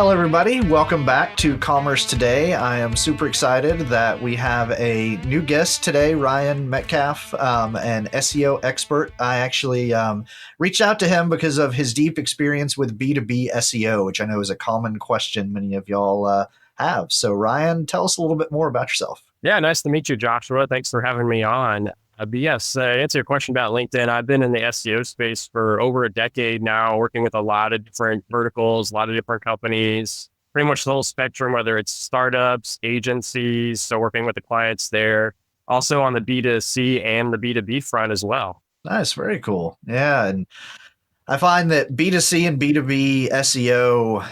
Hello, everybody. Welcome back to Commerce Today. I am super excited that we have a new guest today, Ryan Metcalf, an SEO expert. I actually reached out to him because of his deep experience with B2B SEO, which I know is a common question many of y'all have. So, Ryan, tell us a little bit more about yourself. Yeah, nice to meet you, Joshua. Thanks for having me on. But yes, answer your question about LinkedIn. I've been in the SEO space for over a decade now, working with a lot of different verticals, a lot of different companies, pretty much the whole spectrum, whether it's startups, agencies, so working with the clients there, also on the B2C and the B2B front as well. Nice. Very cool. Yeah. And I find that B2C and B2B SEO,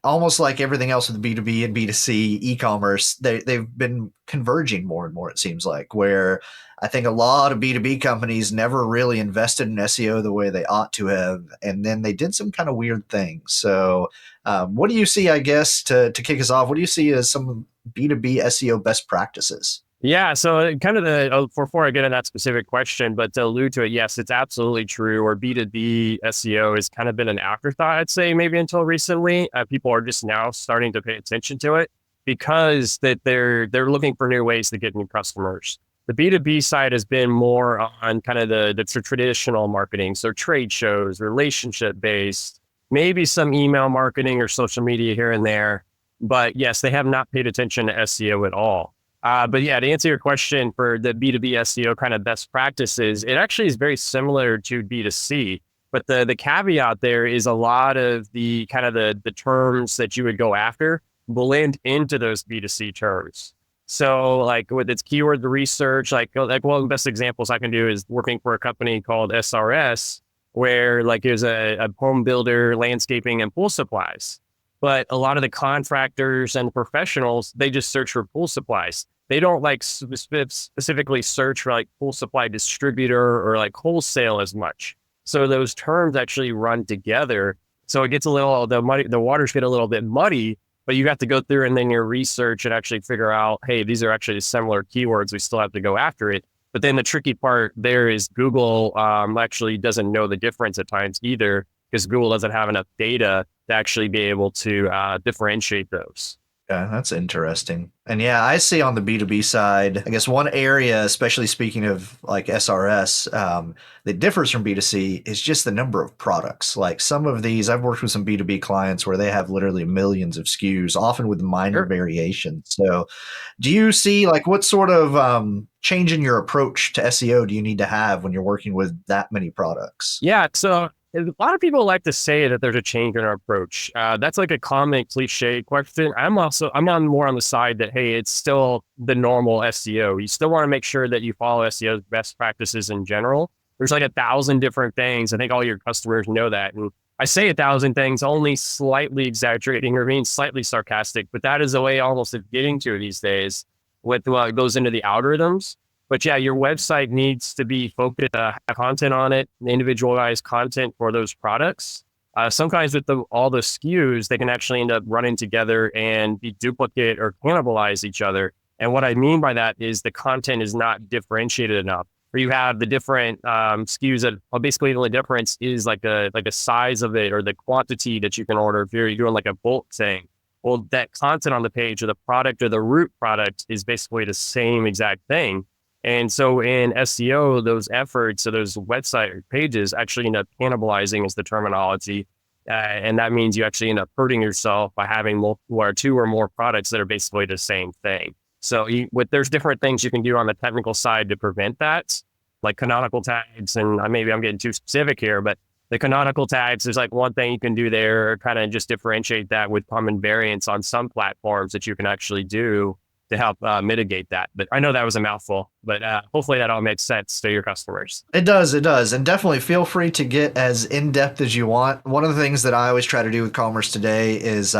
almost like everything else with B2B and B2C e-commerce, they've been converging more and more, it seems like, where I think a lot of B2B companies never really invested in SEO the way they ought to have, and then they did some kind of weird things. So what do you see, I guess, to kick us off, what do you see as some B2B SEO best practices? Yeah, so kind of before I get into that specific question, but to allude to it, yes, it's absolutely true. Or B2B SEO has kind of been an afterthought, I'd say, maybe until recently. People are just now starting to pay attention to it because that they're looking for new ways to get new customers. The B2B side has been more on kind of the traditional marketing, so trade shows, relationship based, maybe some email marketing or social media here and there. But yes, they have not paid attention to SEO at all. But yeah, to answer your question for the B2B SEO kind of best practices, it actually is very similar to B2C. But the caveat there is a lot of the kind of the terms that you would go after blend into those B2C terms. So like with its keyword research, like one of the best examples I can do is working for a company called SRS, where like there's a home builder, landscaping and pool supplies. But a lot of the contractors and professionals, they just search for pool supplies. They don't like specifically search for like pool supply distributor or like wholesale as much. So those terms actually run together. So it gets a little, the waters get a little bit muddy, but you have to go through and then your research and actually figure out, hey, these are actually similar keywords. We still have to go after it. But then the tricky part there is Google actually doesn't know the difference at times either, because Google doesn't have enough data to actually be able to differentiate those. Yeah, that's interesting. And yeah, I see on the B2B side, I guess one area, especially speaking of like SRS, that differs from B2C is just the number of products. Like some of these, I've worked with some B2B clients where they have literally millions of SKUs, often with minor variations. So do you see like what sort of change in your approach to SEO do you need to have when you're working with that many products? Yeah, so a lot of people like to say that there's a change in our approach. That's like a common cliche question. I'm on more on the side that, hey, it's still the normal SEO. You still want to make sure that you follow SEO's best practices in general. There's like 1,000 different things. I think all your customers know that. And I say 1,000 things, only slightly exaggerating or being slightly sarcastic, but that is a way almost of getting to these days with what goes into the algorithms. But yeah, your website needs to be focused, have content on it, individualized content for those products. Sometimes with all the SKUs, they can actually end up running together and be duplicate or cannibalize each other. And what I mean by that is the content is not differentiated enough. Or you have the different SKUs that basically the only difference is like the size of it or the quantity that you can order if you're doing like a bulk thing. Well, that content on the page or the product or the root product is basically the same exact thing. And so in SEO, those efforts, so those website pages actually end up cannibalizing is the terminology. And that means you actually end up hurting yourself by having multiple or two or more products that are basically the same thing. So there's different things you can do on the technical side to prevent that, like canonical tags. And maybe I'm getting too specific here, but the canonical tags, there's like one thing you can do there, kind of just differentiate that with common variants on some platforms that you can actually do to help mitigate that. But I know that was a mouthful, but hopefully that all makes sense to your customers. It does. And definitely feel free to get as in-depth as you want. One of the things that I always try to do with Commerce Today is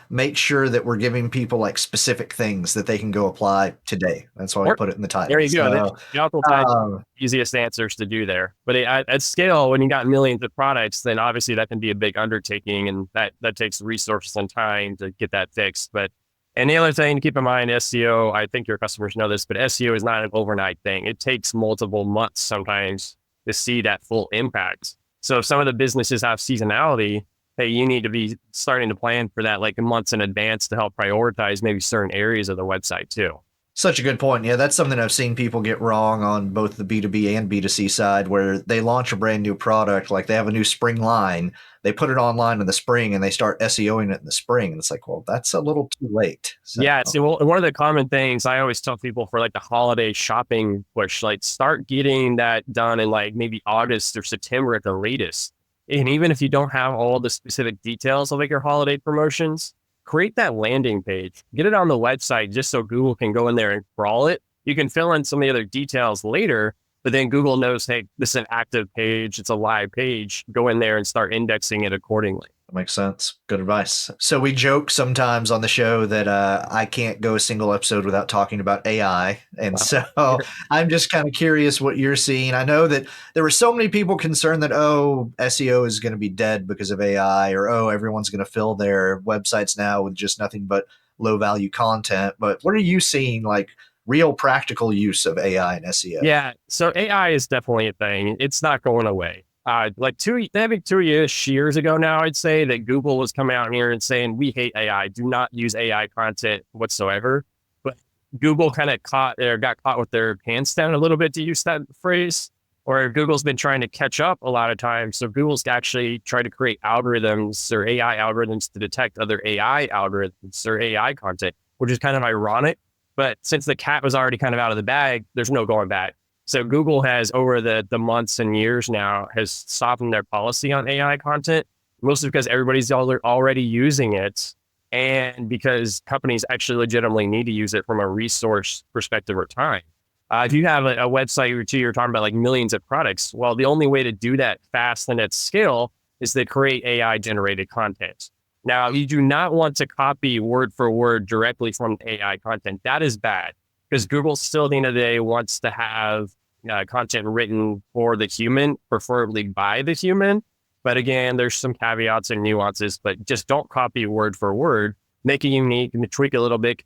make sure that we're giving people like specific things that they can go apply today. That's why I put it in the title. There you go. The easiest answers to do there. But at scale, when you got millions of products, then obviously that can be a big undertaking, and that takes resources and time to get that fixed. And the other thing to keep in mind, SEO, I think your customers know this, but SEO is not an overnight thing. It takes multiple months sometimes to see that full impact. So if some of the businesses have seasonality, hey, you need to be starting to plan for that like months in advance to help prioritize maybe certain areas of the website too. Such a good point. Yeah, that's something I've seen people get wrong on both the B2B and B2C side, where they launch a brand new product, like they have a new spring line, they put it online in the spring and they start SEOing it in the spring. And it's like, well, that's a little too late. So, Yeah. So one of the common things I always tell people for like the holiday shopping push, like start getting that done in like maybe August or September at the latest. And even if you don't have all the specific details of like your holiday promotions, create that landing page, get it on the website just so Google can go in there and crawl it. You can fill in some of the other details later, but then Google knows, hey, this is an active page. It's a live page. Go in there and start indexing it accordingly. that makes sense. Good advice. So we joke sometimes on the show that I can't go a single episode without talking about AI. And so I'm just kind of curious what you're seeing. I know that there were so many people concerned that, oh, SEO is going to be dead because of AI, or, oh, everyone's going to fill their websites now with just nothing but low value content. But what are you seeing, like real practical use of AI and SEO? Yeah. So AI is definitely a thing. It's not going away. Like maybe 2 years ago now, I'd say that Google was coming out here and saying, we hate AI. Do not use AI content whatsoever. But Google kind of got caught with their pants down a little bit, to use that phrase, or Google's been trying to catch up a lot of times. So Google's actually tried to create algorithms or AI algorithms to detect other AI algorithms or AI content, which is kind of ironic. But since the cat was already kind of out of the bag, there's no going back. So Google has, over the months and years now, has softened their policy on AI content, mostly because everybody's already using it, and because companies actually legitimately need to use it from a resource perspective or time. If you have a website or two, you're talking about like millions of products. Well, the only way to do that fast and at scale is to create AI generated content. Now, you do not want to copy word for word directly from AI content. That is bad, because Google still, at the end of the day, wants to have content written for the human, preferably by the human. But again, there's some caveats and nuances, but just don't copy word for word. Make it unique and tweak a little bit,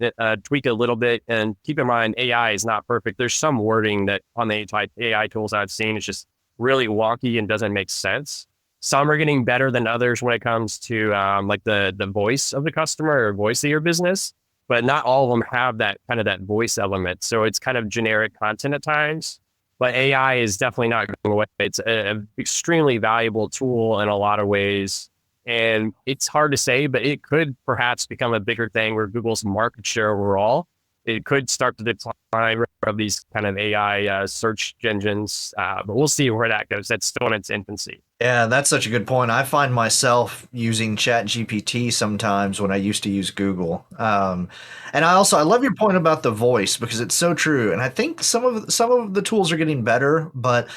and keep in mind, AI is not perfect. There's some wording that on the AI tools I've seen is just really wonky and doesn't make sense. Some are getting better than others when it comes to like the voice of the customer or voice of your business, but not all of them have that kind of that voice element. So it's kind of generic content at times. But AI is definitely not going away. It's an extremely valuable tool in a lot of ways. And it's hard to say, but it could perhaps become a bigger thing where Google's market share overall, it could start to decline of these kind of AI search engines. But we'll see where that goes. That's still in its infancy. Yeah, that's such a good point. I find myself using Chat GPT sometimes when I used to use Google. And I love your point about the voice, because it's so true. And I think some of the tools are getting better, but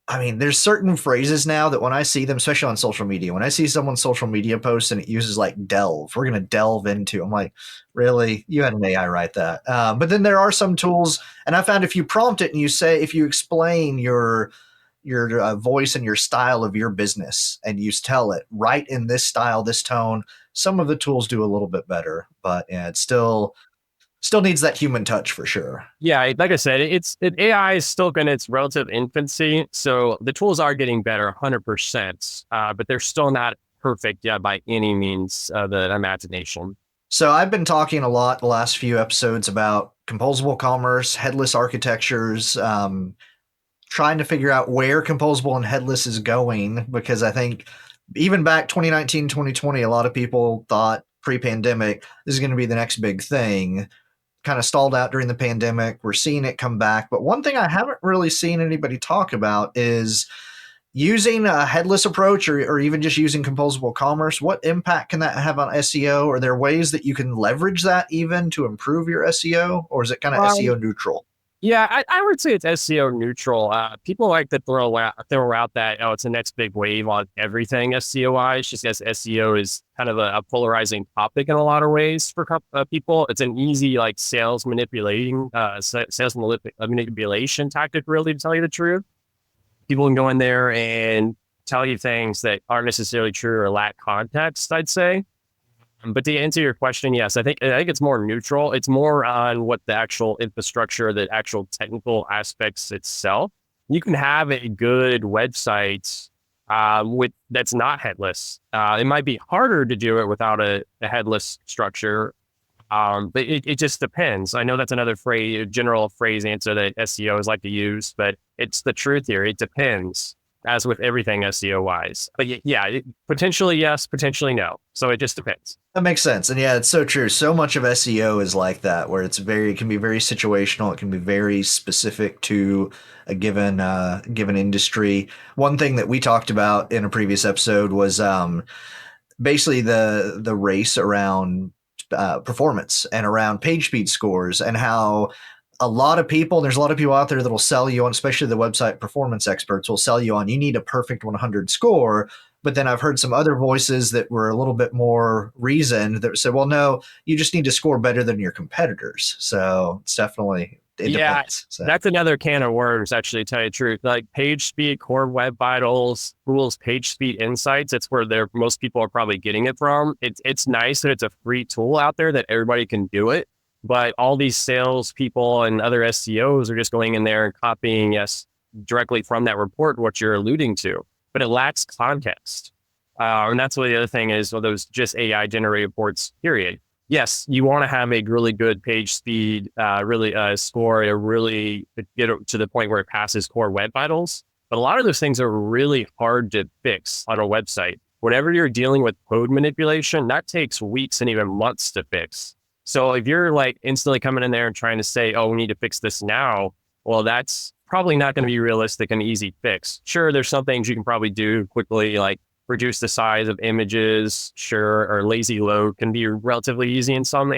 I mean, there's certain phrases now that when I see them, especially on social media, when I see someone's social media post and it uses like delve, we're going to delve into, I'm like, really? You had an AI write that. But then there are some tools, and I found if you prompt it and you say, if you explain your voice and your style of your business, and you tell it write in this style, this tone, some of the tools do a little bit better, but yeah, it still needs that human touch for sure. Yeah, like I said, AI is still in its relative infancy. So the tools are getting better 100%, but they're still not perfect yet by any means of the imagination. So I've been talking a lot the last few episodes about composable commerce, headless architectures, trying to figure out where composable and headless is going, because I think even back 2019, 2020, a lot of people thought pre-pandemic this is going to be the next big thing. Kind of stalled out during the pandemic. We're seeing it come back. But one thing I haven't really seen anybody talk about is using a headless approach, or even just using composable commerce. What impact can that have on SEO? Are there ways that you can leverage that even to improve your SEO, or is it kind of SEO neutral? Yeah, I would say it's SEO neutral. People like to throw out that, oh, it's the next big wave on everything SEO-wise, just as SEO is kind of a polarizing topic in a lot of ways for people. It's an easy like sales manipulation tactic, really, to tell you the truth. People can go in there and tell you things that aren't necessarily true or lack context, I'd say. But to answer your question, yes, I think it's more neutral. It's more on what the actual infrastructure, the actual technical aspects itself. You can have a good website with that's not headless. It might be harder to do it without a headless structure, but it just depends. I know that's another phrase, general phrase answer that SEOs like to use, but it's the truth here. It depends, as with everything SEO wise. But yeah, potentially yes, potentially no. So it just depends. That makes sense. And yeah, it's so true. So much of SEO is like that, where it can be very situational. It can be very specific to a given industry. One thing that we talked about in a previous episode was basically the race around performance and around page speed scores, and how there's a lot of people out there that'll sell you on, especially the website performance experts will sell you on, you need a perfect 100 score. But then I've heard some other voices that were a little bit more reasoned that said, well, no, you just need to score better than your competitors. So it Yeah, depends. So. that's another can of worms, actually, to tell you the truth. Like page speed, core web vitals, Google's page speed insights, it's where most people are probably getting it from. It's nice that it's a free tool out there that everybody can do it. But all these sales people and other SEOs are just going in there and copying, yes, directly from that report, what you're alluding to. But it lacks context. And that's what the other thing is, well, those just AI generated reports, period. Yes, you want to have a really good page speed, really score, really get it to the point where it passes core web vitals. But a lot of those things are really hard to fix on a website. Whenever you're dealing with code manipulation, that takes weeks and even months to fix. So if you're like instantly coming in there and trying to say, oh, we need to fix this now, well, that's probably not going to be realistic and easy fix. Sure, there's some things you can probably do quickly, like reduce the size of images, sure, or lazy load can be relatively easy in some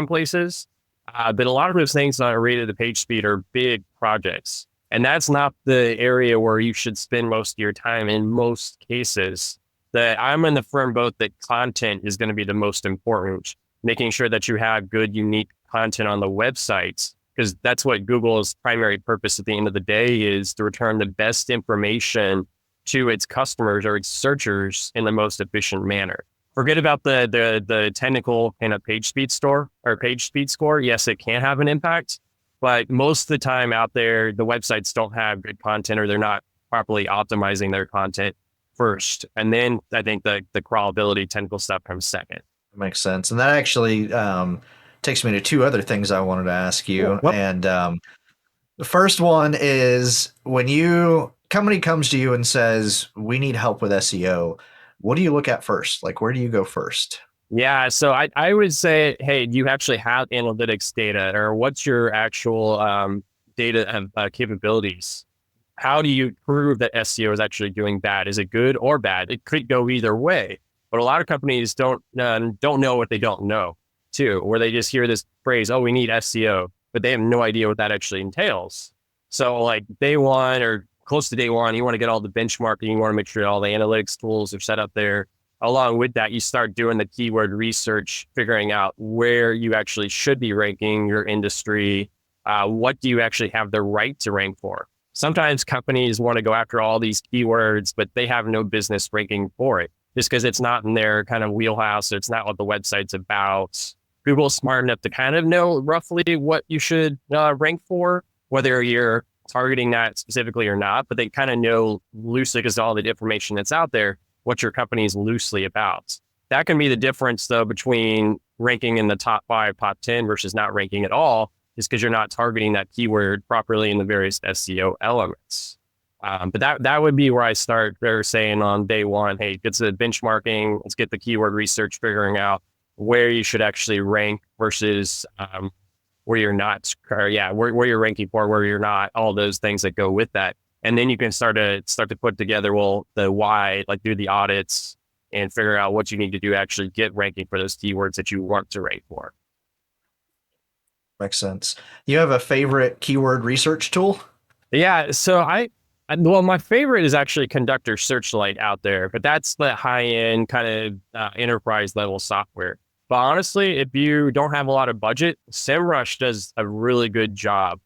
places. But a lot of those things on rated the page speed are big projects. And that's not the area where you should spend most of your time in most cases. That I'm in the firm boat that content is going to be the most important, making sure that you have good, unique content on the websites, because that's what Google's primary purpose at the end of the day is, to return the best information to its customers or its searchers in the most efficient manner. Forget about the technical kind of page speed score. Yes, it can have an impact, but most of the time out there, the websites don't have good content, or they're not properly optimizing their content first. And then I think the crawlability technical stuff comes second. Makes sense. And that actually takes me to two other things I wanted to ask you. Well, And the first one is, when company comes to you and says, we need help with SEO, what do you look at first? Like, where do you go first? yeah, so I would say, hey, do you actually have analytics data, or what's your actual data capabilities? How do you prove that SEO is actually doing bad? Is it good or bad? It could go either way. But a lot of companies don't know what they don't know, too, where they just hear this phrase, oh, we need SEO, but they have no idea what that actually entails. So like day one or close to day one, you want to get all the benchmarking, you want to make sure all the analytics tools are set up there. Along with that, you start doing the keyword research, figuring out where you actually should be ranking your industry. What do you actually have the right to rank for? Sometimes companies want to go after all these keywords, but they have no business ranking for it, just because it's not in their kind of wheelhouse. It's not what the website's about. Google's smart enough to kind of know roughly what you should rank for, whether you're targeting that specifically or not, but they kind of know loosely, because all the information that's out there, what your company is loosely about. That can be the difference, though, between ranking in the top 5, top 10 versus not ranking at all, is because you're not targeting that keyword properly in the various SEO elements. But that would be where I start. They're saying on day one, hey, get the benchmarking, let's get the keyword research, figuring out where you should actually rank versus where you're not, or where you're ranking for, where you're not, all those things that go with that. And then you can start to put together, well, the why, like do the audits and figure out what you need to do to actually get ranking for those keywords that you want to rank for. Makes sense. You have a favorite keyword research tool? Yeah, so well, my favorite is actually Conductor Searchlight out there, but that's the high-end kind of enterprise level software. But honestly, if you don't have a lot of budget, SEMrush does a really good job.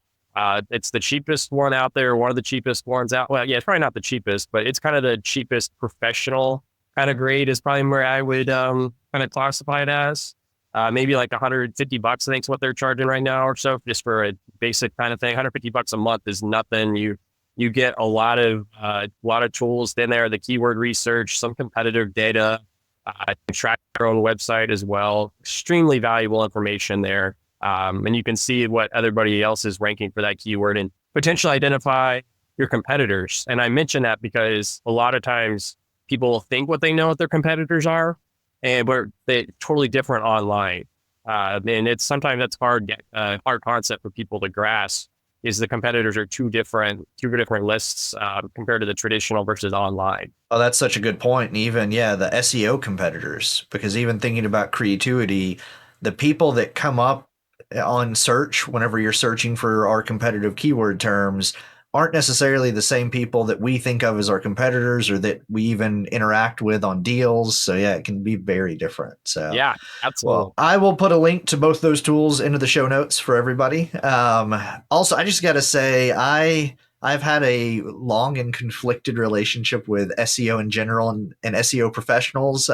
It's the cheapest one out there, one of the cheapest ones out. Well, yeah, it's probably not the cheapest, but it's kind of the cheapest professional kind of grade is probably where I would kind of classify it as. Maybe like $150, I think is what they're charging right now or so, just for a basic kind of thing. $150 a month is nothing. You You get a lot of tools in there, the keyword research, some competitive data, track your own website as well. Extremely valuable information there. And you can see what everybody else is ranking for that keyword and potentially identify your competitors. And I mention that because a lot of times people think what they know what their competitors are, and they're totally different online. And it's sometimes that's hard concept for people to grasp, is the competitors are two different lists compared to the traditional versus online. Oh, that's such a good point. And even, yeah, the SEO competitors, because even thinking about Creatuity, the people that come up on search whenever you're searching for our competitive keyword terms aren't necessarily the same people that we think of as our competitors or that we even interact with on deals. So yeah, it can be very different. So yeah, absolutely. Well, I will put a link to both those tools into the show notes for everybody. Also, I just got to say, I've had a long and conflicted relationship with SEO in general and SEO professionals.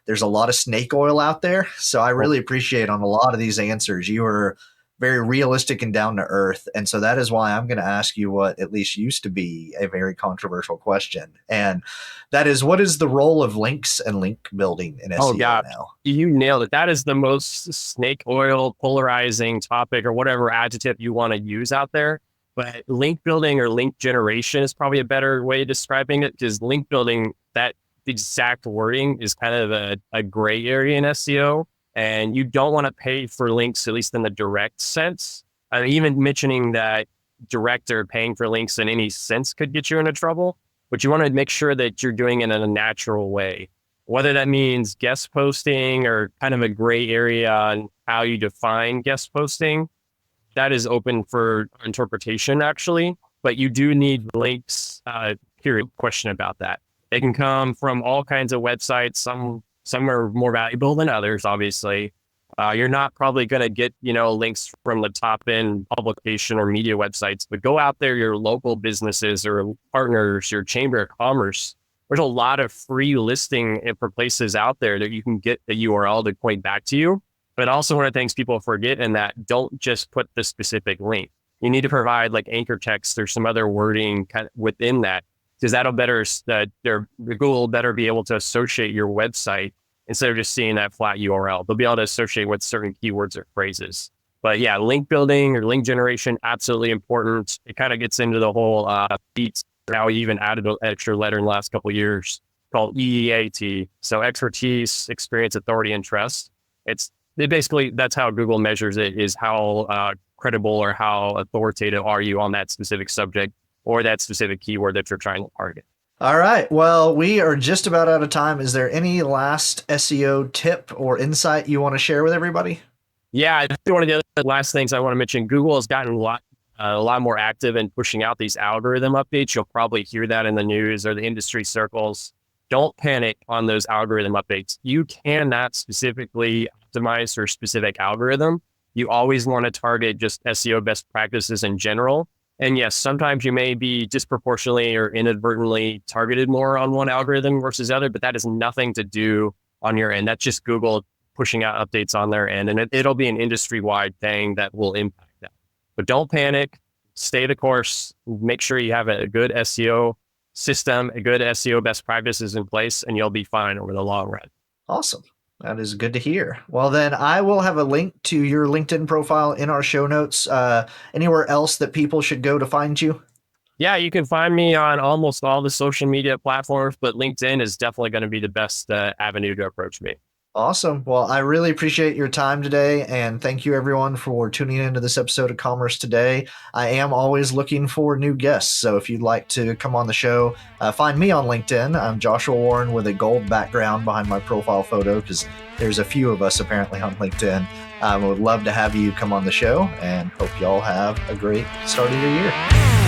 There's a lot of snake oil out there, so I really appreciate on a lot of these answers. You are very realistic and down to earth. And so that is why I'm going to ask you what at least used to be a very controversial question. And that is, what is the role of links and link building in SEO now? You nailed it. That is the most snake oil polarizing topic or whatever adjective you want to use out there. But link building or link generation is probably a better way of describing it, because link building, that exact wording is kind of a gray area in SEO. And you don't want to pay for links, at least in the direct sense. Even mentioning that direct or paying for links in any sense could get you into trouble. But you want to make sure that you're doing it in a natural way, whether that means guest posting or kind of a gray area on how you define guest posting. That is open for interpretation, actually. But you do need links, period, question about that. They can come from all kinds of websites. Some are more valuable than others, obviously. You're not probably going to get, links from the top end publication or media websites, but go out there, your local businesses or partners, your chamber of commerce. There's a lot of free listing for places out there that you can get the URL to point back to you. But also one of the things people forget in that, don't just put the specific link. You need to provide like anchor text or some other wording kind of within that, because that'll Google will better be able to associate your website instead of just seeing that flat URL. They'll be able to associate with certain keywords or phrases. But yeah, link building or link generation, absolutely important. It kind of gets into the whole beats. Now we even added an extra letter in the last couple of years called EEAT. So expertise, experience, authority, and trust. Basically, that's how Google measures it, is how credible or how authoritative are you on that specific subject or that specific keyword that you're trying to target. All right. Well, we are just about out of time. Is there any last SEO tip or insight you want to share with everybody? Yeah, I think one of the other last things I want to mention, Google has gotten a lot more active in pushing out these algorithm updates. You'll probably hear that in the news or the industry circles. Don't panic on those algorithm updates. You cannot specifically optimize for a specific algorithm. You always want to target just SEO best practices in general. And yes, sometimes you may be disproportionately or inadvertently targeted more on one algorithm versus other, but that has nothing to do on your end. That's just Google pushing out updates on their end. And it'll be an industry-wide thing that will impact that. But don't panic, stay the course, make sure you have a good SEO system, a good SEO best practices in place, and you'll be fine over the long run. Awesome. That is good to hear. Well, then I will have a link to your LinkedIn profile in our show notes. Anywhere else that people should go to find you? Yeah, you can find me on almost all the social media platforms, but LinkedIn is definitely going to be the best avenue to approach me. Awesome. Well, I really appreciate your time today, and thank you everyone for tuning into this episode of Commerce Today. I am always looking for new guests, so if you'd like to come on the show, find me on LinkedIn. I'm Joshua Warren with a gold background behind my profile photo, because there's a few of us apparently on LinkedIn. I would love to have you come on the show, and hope y'all have a great start of your year.